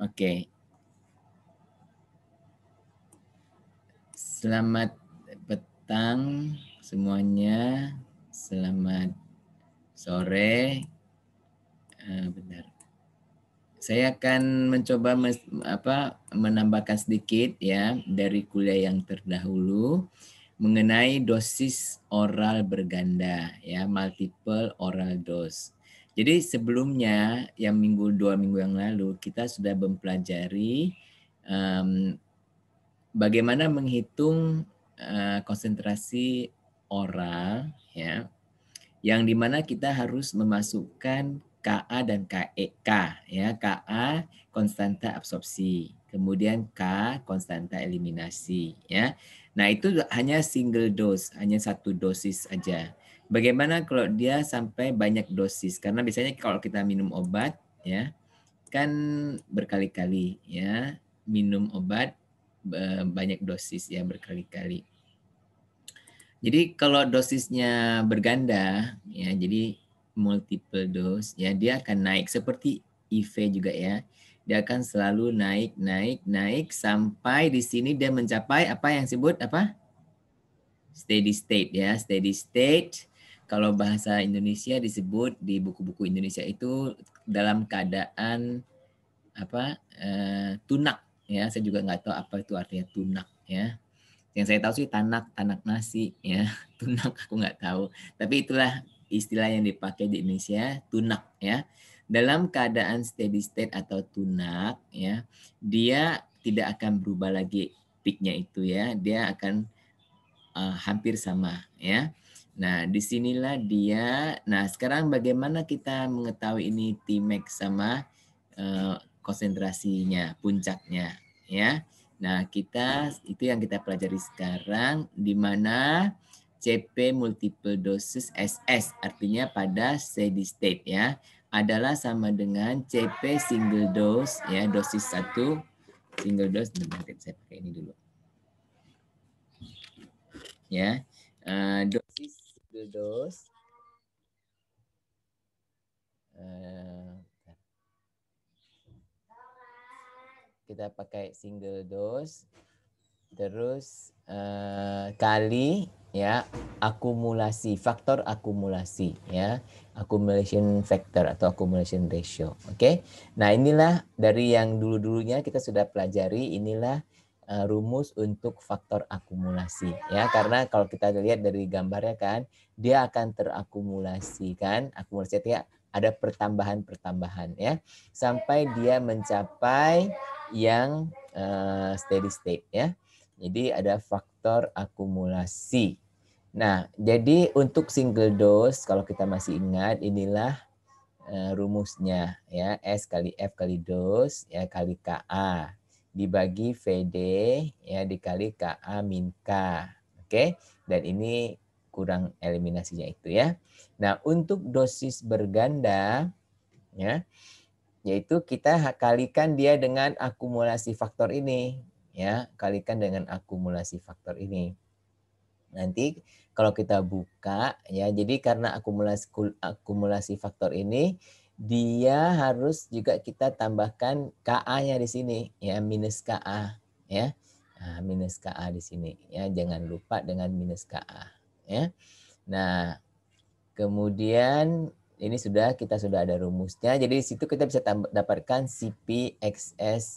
Oke. Selamat petang semuanya. Selamat sore. Bentar. Saya akan mencoba menambahkan sedikit ya dari kuliah yang terdahulu mengenai dosis oral berganda ya, multiple oral dose. Jadi sebelumnya yang 2 minggu yang lalu kita sudah mempelajari bagaimana menghitung konsentrasi oral ya, yang dimana kita harus memasukkan Ka dan K ya. Ka konstanta absorpsi, kemudian K konstanta eliminasi ya. Nah, itu hanya single dose, hanya satu dosis aja. Bagaimana kalau dia sampai banyak dosis? Karena biasanya kalau kita minum obat ya, kan berkali-kali ya, minum obat banyak dosis ya, berkali-kali. Jadi kalau dosisnya berganda ya, jadi multiple dose ya, dia akan naik seperti IV juga ya. Dia akan selalu naik sampai di sini dia mencapai apa yang disebut apa? Steady state ya, steady state. Kalau bahasa Indonesia disebut di buku-buku Indonesia itu dalam keadaan apa? Tunak ya. Saya juga nggak tahu apa itu artinya tunak ya. Yang saya tahu sih tanak nasi ya, tunak aku nggak tahu. Tapi itulah istilah yang dipakai di Indonesia, tunak ya. Dalam keadaan steady state atau tunak ya, dia tidak akan berubah lagi peaknya itu ya, dia akan hampir sama ya. Nah, disinilah dia. Nah, sekarang bagaimana kita mengetahui ini Tmax sama konsentrasinya, puncaknya ya. Nah, itu yang kita pelajari sekarang, di mana CP multiple dosis SS artinya pada steady state ya, adalah sama dengan CP single dose ya, dosis 1 single dose. Nanti saya pakai ini dulu ya. Dosis single dose kita pakai single dose terus kali ya akumulasi, faktor akumulasi ya, accumulation factor atau accumulation ratio. Oke. Nah, inilah dari yang dulu-dulunya kita sudah pelajari, inilah rumus untuk faktor akumulasi ya, karena kalau kita lihat dari gambarnya kan dia akan terakumulasi kan, akumulasi ya, ada pertambahan ya sampai dia mencapai yang steady state ya. Jadi ada faktor akumulasi. Nah, jadi untuk single dose kalau kita masih ingat, inilah rumusnya ya, S kali F kali dose ya kali Ka dibagi VD ya dikali Ka min K. Oke. Dan ini kurang eliminasinya itu ya. Nah, untuk dosis berganda ya, yaitu kita kalikan dia dengan akumulasi faktor ini ya, kalikan dengan akumulasi faktor ini. Nanti kalau kita buka ya, jadi karena akumulasi faktor ini dia harus juga kita tambahkan Ka-nya di sini ya, minus Ka ya. Nah, minus Ka di sini ya, jangan lupa dengan minus Ka ya. Nah, kemudian ini kita sudah ada rumusnya. Jadi di situ kita bisa dapatkan CPSS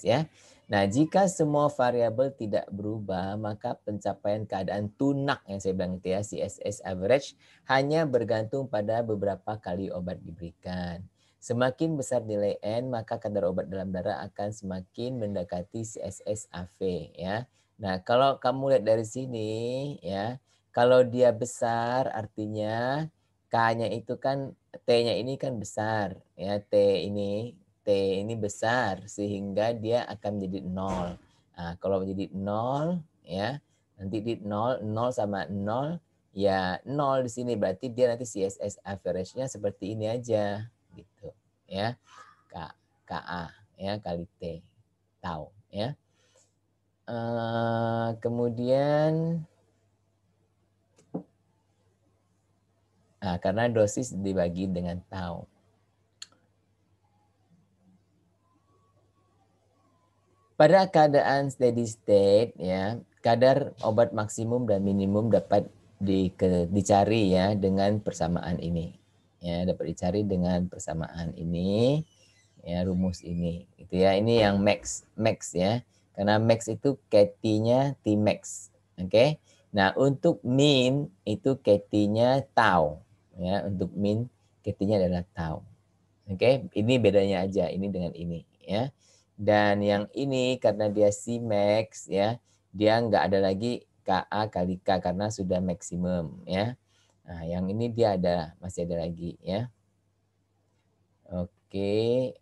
ya. Nah, jika semua variabel tidak berubah, maka pencapaian keadaan tunak yang saya bilang itu ya, CSS average, hanya bergantung pada beberapa kali obat diberikan. Semakin besar nilai N, maka kadar obat dalam darah akan semakin mendekati CSS AV ya. Nah, kalau kamu lihat dari sini ya, kalau dia besar artinya K-nya itu kan, T-nya ini kan besar ya, T ini besar sehingga dia akan menjadi 0. Nah, kalau menjadi 0 ya, nanti di 0 sama 0 ya 0 di sini, berarti dia nanti CSS average-nya seperti ini aja gitu ya. Ka ya kali T tau ya. Kemudian karena dosis dibagi dengan tau. Pada keadaan steady state ya, kadar obat maksimum dan minimum dapat dicari ya dengan persamaan ini. Ya, dapat dicari dengan persamaan ini, ya rumus ini. Gitu ya. Ini yang max ya. Karena max itu KT-nya Tmax. Oke. Nah, untuk min itu KT-nya tau. Ya, untuk min KT-nya adalah tau. Oke, ini bedanya aja ini dengan ini ya. Dan yang ini karena dia Cmax ya, dia nggak ada lagi Ka kali K karena sudah maksimum ya. Nah, yang ini dia masih ada lagi ya. Oke,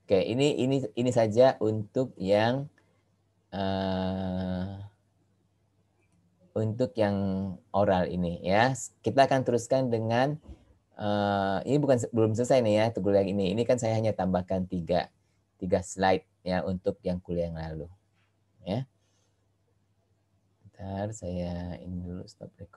oke ini saja untuk yang oral ini ya. Kita akan teruskan dengan ini belum selesai nih ya kuliah ini. Ini kan saya hanya tambahkan tiga slide ya untuk yang kuliah yang lalu. Ya. Bentar saya ini dulu stop record.